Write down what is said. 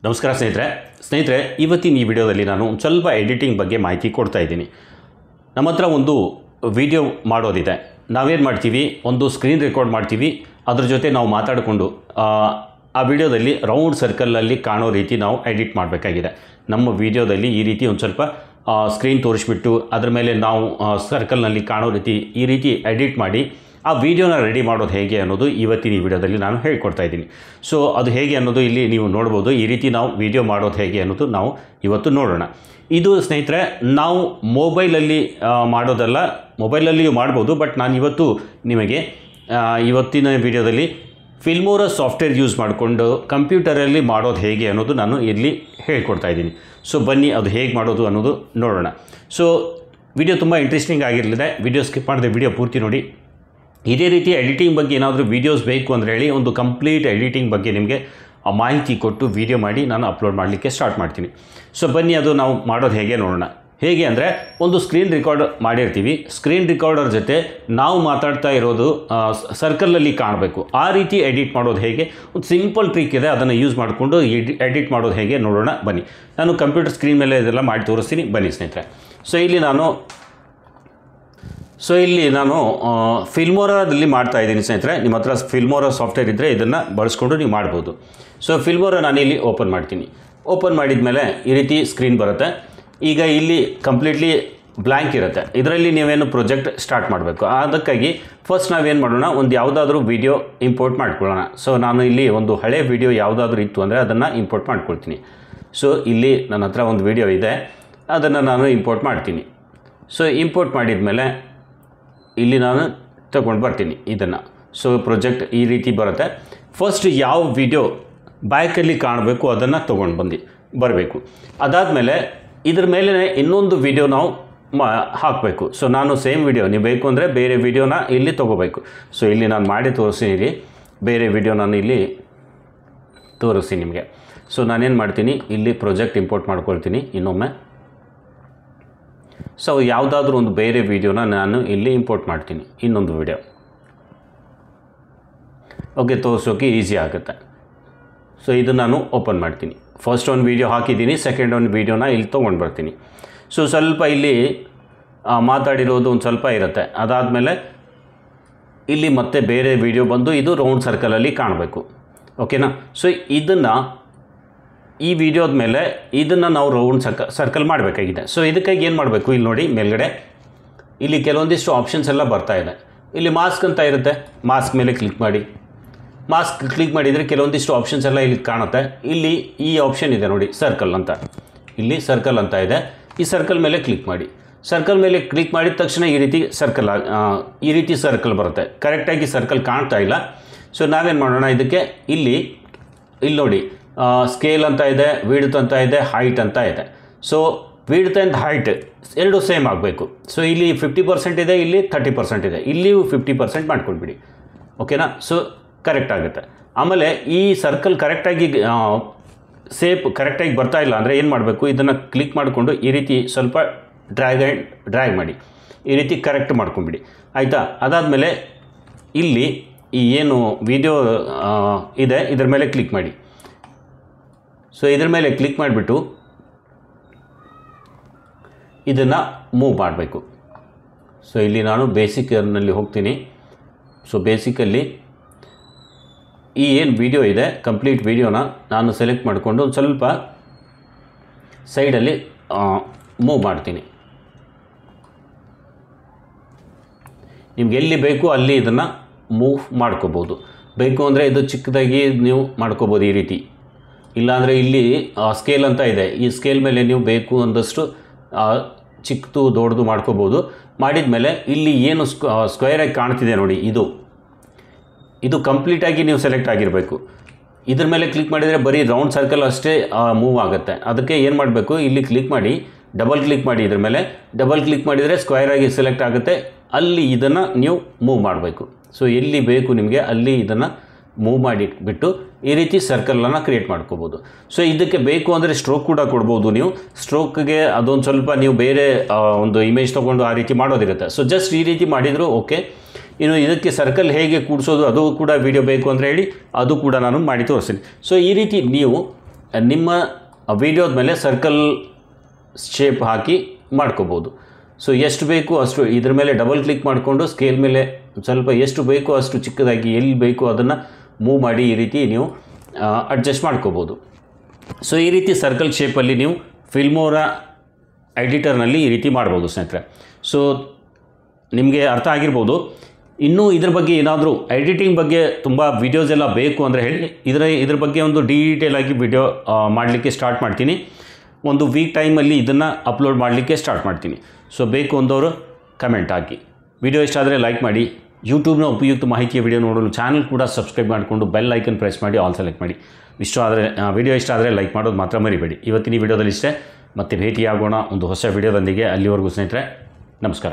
ನಮಸ್ಕಾರ ಸ್ನೇಹಿತರೆ ಇವತ್ತಿನ ಈ ವಿಡಿಯೋದಲ್ಲಿ ನಾನು ಒಂದು ಸ್ವಲ್ಪ ಎಡಿಟಿಂಗ್ ಬಗ್ಗೆ ಮಾಹಿತಿ ಕೊಡ್ತಾ ಇದ್ದೀನಿ. ನಮ್ಮ ಹತ್ರ ಒಂದು ವಿಡಿಯೋ ಮಾಡೋದಿದೆ. ನಾವೇನು ಮಾಡ್ತೀವಿ, ಒಂದು ಸ್ಕ್ರೀನ್ ರೆಕಾರ್ಡ್ ಮಾಡ್ತೀವಿ, ಅದ್ರ ಜೊತೆ ನಾವು ಮಾತಾಡಿಕೊಂಡು ಆ ವಿಡಿಯೋದಲ್ಲಿ ರೌಂಡ್ ಸರ್ಕಲಲ್ಲಿ ಕಾಣೋ ರೀತಿ ನಾವು ಎಡಿಟ್ ಮಾಡಬೇಕಾಗಿದೆ. ನಮ್ಮ ವಿಡಿಯೋದಲ್ಲಿ ಈ ರೀತಿ ಒಂದು ಸ್ವಲ್ಪ ಸ್ಕ್ರೀನ್ ತೋರಿಸ್ಬಿಟ್ಟು ಅದ್ರ ಮೇಲೆ ನಾವು ಸರ್ಕಲ್ನಲ್ಲಿ ಕಾಣೋ ರೀತಿ ಈ ರೀತಿ ಎಡಿಟ್ ಮಾಡಿ ಆ ವಿಡಿಯೋನ ರೆಡಿ ಮಾಡೋದು ಹೇಗೆ ಅನ್ನೋದು ಇವತ್ತಿನ ಈ ವಿಡಿಯೋದಲ್ಲಿ ನಾನು ಹೇಳ್ಕೊಡ್ತಾ ಇದ್ದೀನಿ. ಸೊ ಅದು ಹೇಗೆ ಅನ್ನೋದು ಇಲ್ಲಿ ನೀವು ನೋಡ್ಬೋದು. ಈ ರೀತಿ ನಾವು ವಿಡಿಯೋ ಮಾಡೋದು ಹೇಗೆ ಅನ್ನೋದು ನಾವು ಇವತ್ತು ನೋಡೋಣ. ಇದು ಸ್ನೇಹಿತರೆ ನಾವು ಮೊಬೈಲಲ್ಲಿ ಮಾಡೋದಲ್ಲ, ಮೊಬೈಲಲ್ಲಿಯೂ ಮಾಡ್ಬೋದು. ಬಟ್ ನಾನು ಇವತ್ತು ನಿಮಗೆ ಇವತ್ತಿನ ವಿಡಿಯೋದಲ್ಲಿ ಫಿಲ್ಮೋರಾ ಸಾಫ್ಟ್ವೇರ್ ಯೂಸ್ ಮಾಡಿಕೊಂಡು ಕಂಪ್ಯೂಟರಲ್ಲಿ ಮಾಡೋದು ಹೇಗೆ ಅನ್ನೋದು ನಾನು ಇಲ್ಲಿ ಹೇಳ್ಕೊಡ್ತಾ ಇದ್ದೀನಿ. ಸೊ ಬನ್ನಿ ಅದು ಹೇಗೆ ಮಾಡೋದು ಅನ್ನೋದು ನೋಡೋಣ. ಸೊ ವಿಡಿಯೋ ತುಂಬ ಇಂಟ್ರೆಸ್ಟಿಂಗ್ ಆಗಿರಲಿದೆ. ವಿಡಿಯೋ ಸ್ಕಿಪ್ ಮಾಡಿದೆ, ವಿಡಿಯೋ ಪೂರ್ತಿ ನೋಡಿ. ಇದೇ ರೀತಿ ಎಡಿಟಿಂಗ್ ಬಗ್ಗೆ ಏನಾದರೂ ವೀಡಿಯೋಸ್ ಬೇಕು ಅಂದರೆ ಹೇಳಿ, ಒಂದು ಕಂಪ್ಲೀಟ್ ಎಡಿಟಿಂಗ್ ಬಗ್ಗೆ ನಿಮಗೆ ಮಾಹಿತಿ ಕೊಟ್ಟು ವಿಡಿಯೋ ಮಾಡಿ ನಾನು ಅಪ್ಲೋಡ್ ಮಾಡಲಿಕ್ಕೆ ಸ್ಟಾರ್ಟ್ ಮಾಡ್ತೀನಿ. ಸೊ ಬನ್ನಿ ಅದು ನಾವು ಮಾಡೋದು ಹೇಗೆ ನೋಡೋಣ. ಹೇಗೆ ಅಂದರೆ, ಒಂದು ಸ್ಕ್ರೀನ್ ರೆಕಾರ್ಡ್ ಮಾಡಿರ್ತೀವಿ. ಸ್ಕ್ರೀನ್ ರೆಕಾರ್ಡರ್ ಜೊತೆ ನಾವು ಮಾತಾಡ್ತಾ ಇರೋದು ಸರ್ಕಲಲ್ಲಿ ಕಾಣಬೇಕು. ಆ ರೀತಿ ಎಡಿಟ್ ಮಾಡೋದು ಹೇಗೆ, ಒಂದು ಸಿಂಪಲ್ ಟ್ರಿಕ್ ಇದೆ, ಅದನ್ನು ಯೂಸ್ ಮಾಡಿಕೊಂಡು ಎಡಿಟ್ ಮಾಡೋದು ಹೇಗೆ ನೋಡೋಣ ಬನ್ನಿ. ನಾನು ಕಂಪ್ಯೂಟರ್ ಸ್ಕ್ರೀನ್ ಮೇಲೆ ಇದೆಲ್ಲ ಮಾಡಿ ತೋರಿಸ್ತೀನಿ ಬನ್ನಿ ಸ್ನೇಹಿತರೆ. ಸೊ ಇಲ್ಲಿ ನಾನು ಫಿಲ್ಮೋರಾದಲ್ಲಿ ಮಾಡ್ತಾ ಇದ್ದೀನಿ ಸ್ನೇಹಿತರೆ. ನಿಮ್ಮ ಹತ್ರ ಫಿಲ್ಮೋರಾ ಸಾಫ್ಟ್ವೇರ್ ಇದ್ದರೆ ಇದನ್ನು ಬಳಸ್ಕೊಂಡು ನೀವು ಮಾಡ್ಬೋದು. ಸೊ ಫಿಲ್ಮೋರಾ ನಾನು ಇಲ್ಲಿ ಓಪನ್ ಮಾಡ್ತೀನಿ. ಓಪನ್ ಮಾಡಿದ ಮೇಲೆ ಈ ರೀತಿ ಸ್ಕ್ರೀನ್ ಬರುತ್ತೆ. ಈಗ ಇಲ್ಲಿ ಕಂಪ್ಲೀಟ್ಲಿ ಬ್ಲ್ಯಾಂಕ್ ಇರುತ್ತೆ. ಇದರಲ್ಲಿ ನೀವೇನು ಪ್ರಾಜೆಕ್ಟ್ ಸ್ಟಾರ್ಟ್ ಮಾಡಬೇಕು. ಅದಕ್ಕಾಗಿ ಫಸ್ಟ್ ನಾವೇನು ಮಾಡೋಣ, ಒಂದು ಯಾವುದಾದ್ರೂ ವಿಡಿಯೋ ಇಂಪೋರ್ಟ್ ಮಾಡ್ಕೊಳ್ಳೋಣ. ಸೊ ನಾನು ಇಲ್ಲಿ ಒಂದು ಹಳೆ ವಿಡಿಯೋ ಯಾವುದಾದ್ರೂ ಇತ್ತು ಅಂದರೆ ಅದನ್ನು ಇಂಪೋರ್ಟ್ ಮಾಡ್ಕೊಳ್ತೀನಿ. ಸೊ ಇಲ್ಲಿ ನನ್ನ ಹತ್ರ ಒಂದು ವಿಡಿಯೋ ಇದೆ, ಅದನ್ನು ನಾನು ಇಂಪೋರ್ಟ್ ಮಾಡ್ತೀನಿ. ಸೊ ಇಂಪೋರ್ಟ್ ಮಾಡಿದ ಮೇಲೆ ಇಲ್ಲಿ ನಾನು ತಗೊಂಡು ಬರ್ತೀನಿ ಇದನ್ನು. ಸೊ ಪ್ರಾಜೆಕ್ಟ್ ಈ ರೀತಿ ಬರುತ್ತೆ. ಫಸ್ಟ್ ಯಾವ ವಿಡಿಯೋ ಬ್ಯಾಕಲ್ಲಿ ಕಾಣಬೇಕು ಅದನ್ನು ತೊಗೊಂಡು ಬರಬೇಕು. ಅದಾದಮೇಲೆ ಇದ್ರ ಮೇಲೆ ಇನ್ನೊಂದು ವಿಡಿಯೋ ನಾವು ಹಾಕಬೇಕು. ಸೊ ನಾನು ಸೇಮ್ ವಿಡಿಯೋ, ನೀವು ಬೇಕು ಅಂದರೆ ಬೇರೆ ವಿಡಿಯೋನ ಇಲ್ಲಿ ತೊಗೋಬೇಕು. ಸೊ ಇಲ್ಲಿ ನಾನು ಮಾಡಿ ತೋರಿಸ್ತೀನಿ, ಬೇರೆ ವಿಡಿಯೋ ನಾನು ಇಲ್ಲಿ ತೋರಿಸ್ತೀನಿ ನಿಮಗೆ. ಸೊ ನಾನೇನು ಮಾಡ್ತೀನಿ, ಇಲ್ಲಿ ಪ್ರಾಜೆಕ್ಟ್ ಇಂಪೋರ್ಟ್ ಮಾಡ್ಕೊಳ್ತೀನಿ ಇನ್ನೊಮ್ಮೆ. ಸೊ ಯಾವುದಾದ್ರೂ ಒಂದು ಬೇರೆ ವಿಡಿಯೋನ ನಾನು ಇಲ್ಲಿ ಇಂಪೋರ್ಟ್ ಮಾಡ್ತೀನಿ, ಇನ್ನೊಂದು ವಿಡಿಯೋ. ಓಕೆ, ತೋರಿಸೋಕೆ ಈಸಿ ಆಗುತ್ತೆ. ಸೊ ಇದು ನಾನು ಓಪನ್ ಮಾಡ್ತೀನಿ. ಫಸ್ಟ್ ಒಂದು ವಿಡಿಯೋ ಹಾಕಿದ್ದೀನಿ, ಸೆಕೆಂಡ್ ಒಂದು ವಿಡಿಯೋನ ಇಲ್ಲಿ ತೊಗೊಂಡು ಬರ್ತೀನಿ. ಸೊ ಸ್ವಲ್ಪ ಇಲ್ಲಿ ಮಾತಾಡಿರೋದು ಒಂದು ಸ್ವಲ್ಪ ಇರುತ್ತೆ. ಅದಾದಮೇಲೆ ಇಲ್ಲಿ ಮತ್ತೆ ಬೇರೆ ವಿಡಿಯೋ ಬಂದು ಇದು ರೌಂಡ್ ಸರ್ಕಲಲ್ಲಿ ಕಾಣಬೇಕು. ಓಕೆನಾ. ಸೊ ಇದನ್ನು ಈ ವಿಡಿಯೋದ ಮೇಲೆ ಇದನ್ನು ನಾವು ರೌಂಡ್ ಸರ್ಕಲ್ ಮಾಡಬೇಕಾಗಿದೆ. ಸೊ ಇದಕ್ಕಾಗಿ ಏನು ಮಾಡಬೇಕು, ಇಲ್ಲಿ ನೋಡಿ ಮೇಲ್ಗಡೆ ಇಲ್ಲಿ ಕೆಲವೊಂದಿಷ್ಟು ಆಪ್ಷನ್ಸ್ ಎಲ್ಲ ಬರ್ತಾ ಇದೆ. ಇಲ್ಲಿ ಮಾಸ್ಕ್ ಅಂತ ಇರುತ್ತೆ, ಮಾಸ್ಕ್ ಮೇಲೆ ಕ್ಲಿಕ್ ಮಾಡಿ. ಮಾಸ್ಕ್ ಕ್ಲಿಕ್ ಮಾಡಿದರೆ ಕೆಲವೊಂದಿಷ್ಟು ಆಪ್ಷನ್ಸ್ ಎಲ್ಲ ಇಲ್ಲಿ ಕಾಣುತ್ತೆ. ಇಲ್ಲಿ ಈ ಆಪ್ಷನ್ ಇದೆ ನೋಡಿ, ಸರ್ಕಲ್ ಅಂತ. ಇಲ್ಲಿ ಸರ್ಕಲ್ ಅಂತ ಇದೆ, ಈ ಸರ್ಕಲ್ ಮೇಲೆ ಕ್ಲಿಕ್ ಮಾಡಿ. ಸರ್ಕಲ್ ಮೇಲೆ ಕ್ಲಿಕ್ ಮಾಡಿದ ತಕ್ಷಣ ಈ ರೀತಿ ಸರ್ಕಲ್ ಬರುತ್ತೆ. ಕರೆಕ್ಟಾಗಿ ಸರ್ಕಲ್ ಕಾಣ್ತಾ ಇಲ್ಲ. ಸೊ ನಾವೇನು ಮಾಡೋಣ, ಇದಕ್ಕೆ ಇಲ್ಲಿ ನೋಡಿ ಸ್ಕೇಲ್ ಅಂತ ಇದೆ, ವಿಡ್ತ್ ಅಂತ ಇದೆ, ಹೈಟ್ ಅಂತ ಇದೆ. ಸೊ ವಿಡ್ತ್ ಆ್ಯಂಡ್ ಹೈಟ್ ಎರಡು ಸೇಮ್ ಆಗಬೇಕು. ಸೊ ಇಲ್ಲಿ 50% ಇದೆ, ಇಲ್ಲಿ 30% ಇದೆ. ಇಲ್ಲಿಯೂ 50% ಮಾಡ್ಕೊಂಡ್ಬಿಡಿ. ಓಕೆನಾ. ಸೊ ಕರೆಕ್ಟ್ ಆಗುತ್ತೆ. ಆಮೇಲೆ ಈ ಸರ್ಕಲ್ ಕರೆಕ್ಟಾಗಿ ಸೇಪ್ ಕರೆಕ್ಟಾಗಿ ಬರ್ತಾ ಇಲ್ಲ ಅಂದರೆ ಏನು ಮಾಡಬೇಕು, ಇದನ್ನು ಕ್ಲಿಕ್ ಮಾಡಿಕೊಂಡು ಈ ರೀತಿ ಸ್ವಲ್ಪ ಡ್ರ್ಯಾಗ್ ಮಾಡಿ ಈ ರೀತಿ ಕರೆಕ್ಟ್ ಮಾಡ್ಕೊಂಬಿಡಿ, ಆಯಿತಾ. ಅದಾದಮೇಲೆ ಇಲ್ಲಿ ಈ ಏನು ವಿಡಿಯೋ ಇದೆ ಇದರ ಮೇಲೆ ಕ್ಲಿಕ್ ಮಾಡಿ. ಸೊ ಇದ್ರ ಮೇಲೆ ಕ್ಲಿಕ್ ಮಾಡಿಬಿಟ್ಟು ಇದನ್ನು ಮೂವ್ ಮಾಡಬೇಕು. ಸೊ ಇಲ್ಲಿ ನಾನು ಬೇಸಿಕ್ನಲ್ಲಿ ಹೋಗ್ತೀನಿ. ಸೊ ಬೇಸಿಕಲ್ಲಿ ಈ ಏನು ವಿಡಿಯೋ ಇದೆ ಕಂಪ್ಲೀಟ್ ವಿಡಿಯೋನ ನಾನು ಸೆಲೆಕ್ಟ್ ಮಾಡಿಕೊಂಡು ಒಂದು ಸ್ವಲ್ಪ ಸೈಡಲ್ಲಿ ಮೂವ್ ಮಾಡ್ತೀನಿ. ನಿಮ್ಗೆ ಎಲ್ಲಿ ಬೇಕು ಅಲ್ಲಿ ಇದನ್ನು ಮೂವ್ ಮಾಡ್ಕೋಬೋದು. ಬೇಕು ಅಂದರೆ ಇದು ಚಿಕ್ಕದಾಗಿ ನೀವು ಮಾಡ್ಕೋಬೋದು ಈ ರೀತಿ. ಇಲ್ಲಾಂದರೆ ಇಲ್ಲಿ ಸ್ಕೇಲ್ ಅಂತ ಇದೆ, ಈ ಸ್ಕೇಲ್ ಮೇಲೆ ನೀವು ಬೇಕು ಒಂದಷ್ಟು ಚಿಕ್ಕದು ದೊಡ್ಡದು ಮಾಡ್ಕೋಬೋದು. ಮಾಡಿದ ಮೇಲೆ ಇಲ್ಲಿ ಏನು ಸ್ಕ್ವೇರಾಗಿ ಕಾಣ್ತಿದೆ ನೋಡಿ, ಇದು ಕಂಪ್ಲೀಟಾಗಿ ನೀವು ಸೆಲೆಕ್ಟ್ ಆಗಿರಬೇಕು. ಇದ್ರ ಮೇಲೆ ಕ್ಲಿಕ್ ಮಾಡಿದರೆ ಬರೀ ರೌಂಡ್ ಸರ್ಕಲ್ ಅಷ್ಟೇ ಮೂವ್ ಆಗುತ್ತೆ. ಅದಕ್ಕೆ ಏನು ಮಾಡಬೇಕು, ಇಲ್ಲಿ ಕ್ಲಿಕ್ ಮಾಡಿ, ಡಬಲ್ ಕ್ಲಿಕ್ ಮಾಡಿ. ಇದ್ರ ಮೇಲೆ ಡಬಲ್ ಕ್ಲಿಕ್ ಮಾಡಿದರೆ ಸ್ಕ್ವೇರಾಗಿ ಸೆಲೆಕ್ಟ್ ಆಗುತ್ತೆ. ಅಲ್ಲಿ ಇದನ್ನು ನೀವು ಮೂವ್ ಮಾಡಬೇಕು. ಸೊ ಎಲ್ಲಿ ಬೇಕು ನಿಮಗೆ ಅಲ್ಲಿ ಇದನ್ನು ಮೂವ್ ಮಾಡಿಬಿಟ್ಟು ಈ ರೀತಿ ಸರ್ಕಲನ್ನು ಕ್ರಿಯೇಟ್ ಮಾಡ್ಕೋಬೋದು. ಸೊ ಇದಕ್ಕೆ ಬೇಕು ಅಂದರೆ ಸ್ಟ್ರೋಕ್ ಕೂಡ ಕೊಡ್ಬೋದು ನೀವು. ಸ್ಟ್ರೋಕ್ಗೆ ಅದೊಂದು ಸ್ವಲ್ಪ ನೀವು ಬೇರೆ ಒಂದು ಇಮೇಜ್ ತೊಗೊಂಡು ಆ ರೀತಿ ಮಾಡೋದಿರುತ್ತೆ. ಸೊ ಜಸ್ಟ್ ಈ ರೀತಿ ಮಾಡಿದರೂ ಓಕೆ. ಇನ್ನು ಇದಕ್ಕೆ ಸರ್ಕಲ್ ಹೇಗೆ ಕೂಡಿಸೋದು ಅದು ಕೂಡ ವಿಡಿಯೋ ಬೇಕು ಅಂದರೆ ಹೇಳಿ ಅದು ಕೂಡ ನಾನು ಮಾಡಿ ತೋರಿಸ್ತೀನಿ. ಸೊ ಈ ರೀತಿ ನೀವು ನಿಮ್ಮ ವೀಡಿಯೋದ ಮೇಲೆ ಸರ್ಕಲ್ ಶೇಪ್ ಹಾಕಿ ಮಾಡ್ಕೋಬೋದು. ಸೊ ಎಷ್ಟು ಬೇಕು ಅಷ್ಟು ಇದ್ರ ಮೇಲೆ ಡಬಲ್ ಕ್ಲಿಕ್ ಮಾಡಿಕೊಂಡು ಸ್ಕೇಲ್ ಮೇಲೆ ಸ್ವಲ್ಪ ಎಷ್ಟು ಬೇಕೋ ಅಷ್ಟು ಚಿಕ್ಕದಾಗಿ ಎಲ್ಲಿ ಬೇಕೋ ಅದನ್ನು ಮೂವ್ ಮಾಡಿ ಈ ರೀತಿ ನೀವು ಅಡ್ಜಸ್ಟ್ ಮಾಡ್ಕೋಬೋದು. ಸೊ ಈ ರೀತಿ ಸರ್ಕಲ್ ಶೇಪಲ್ಲಿ ನೀವು ಫಿಲ್ಮೋರಾ ಎಡಿಟರ್ನಲ್ಲಿ ಈ ರೀತಿ ಮಾಡ್ಬೋದು ಸ್ನೇಹಿತರೆ. ಸೊ ನಿಮಗೆ ಅರ್ಥ ಆಗಿರ್ಬೋದು. ಇನ್ನೂ ಇದ್ರ ಬಗ್ಗೆ ಏನಾದರೂ ಎಡಿಟಿಂಗ್ ಬಗ್ಗೆ ತುಂಬ ವೀಡಿಯೋಸ್ ಎಲ್ಲ ಬೇಕು ಅಂದರೆ ಹೇಳಿ, ಇದ್ರ ಬಗ್ಗೆ ಒಂದು ಡೀಟೇಲಾಗಿ ವಿಡಿಯೋ ಮಾಡಲಿಕ್ಕೆ ಸ್ಟಾರ್ಟ್ ಮಾಡ್ತೀನಿ. ಒಂದು ವೀಕ್ ಟೈಮಲ್ಲಿ ಇದನ್ನು ಅಪ್ಲೋಡ್ ಮಾಡಲಿಕ್ಕೆ ಸ್ಟಾರ್ಟ್ ಮಾಡ್ತೀನಿ. ಸೊ ಬೇಕು ಅಂದವರು ಕಮೆಂಟ್ ಹಾಕಿ. ವಿಡಿಯೋ ಇಷ್ಟ ಆದರೆ ಲೈಕ್ ಮಾಡಿ. ಯೂಟ್ಯೂಬ್ನ ಉಪಯುಕ್ತ ಮಾಹಿತಿಯ ವಿಡಿಯೋ ನೋಡಲು ಚಾನಲ್ ಕೂಡ ಸಬ್ಸ್ಕ್ರೈಬ್ ಮಾಡಿಕೊಂಡು ಬೆಲ್ ಐಕನ್ ಪ್ರೆಸ್ ಮಾಡಿ ಆಲ್ ಸೆಲೆಕ್ಟ್ ಮಾಡಿ. ವಿಡಿಯೋ ಇಷ್ಟ ಆದರೆ ಲೈಕ್ ಮಾಡೋದು ಮಾತ್ರ ಮರಿಬೇಡಿ. ಇವತ್ತಿನ ವಿಡಿಯೋದಲ್ಲಿ ಇಷ್ಟೇ, ಮತ್ತೆ ಭೇಟಿಯಾಗೋಣ ಒಂದು ಹೊಸ ವಿಡಿಯೋದೊಂದಿಗೆ. ಅಲ್ಲಿವರೆಗೂ ಸ್ನೇಹಿತರೆ ನಮಸ್ಕಾರ.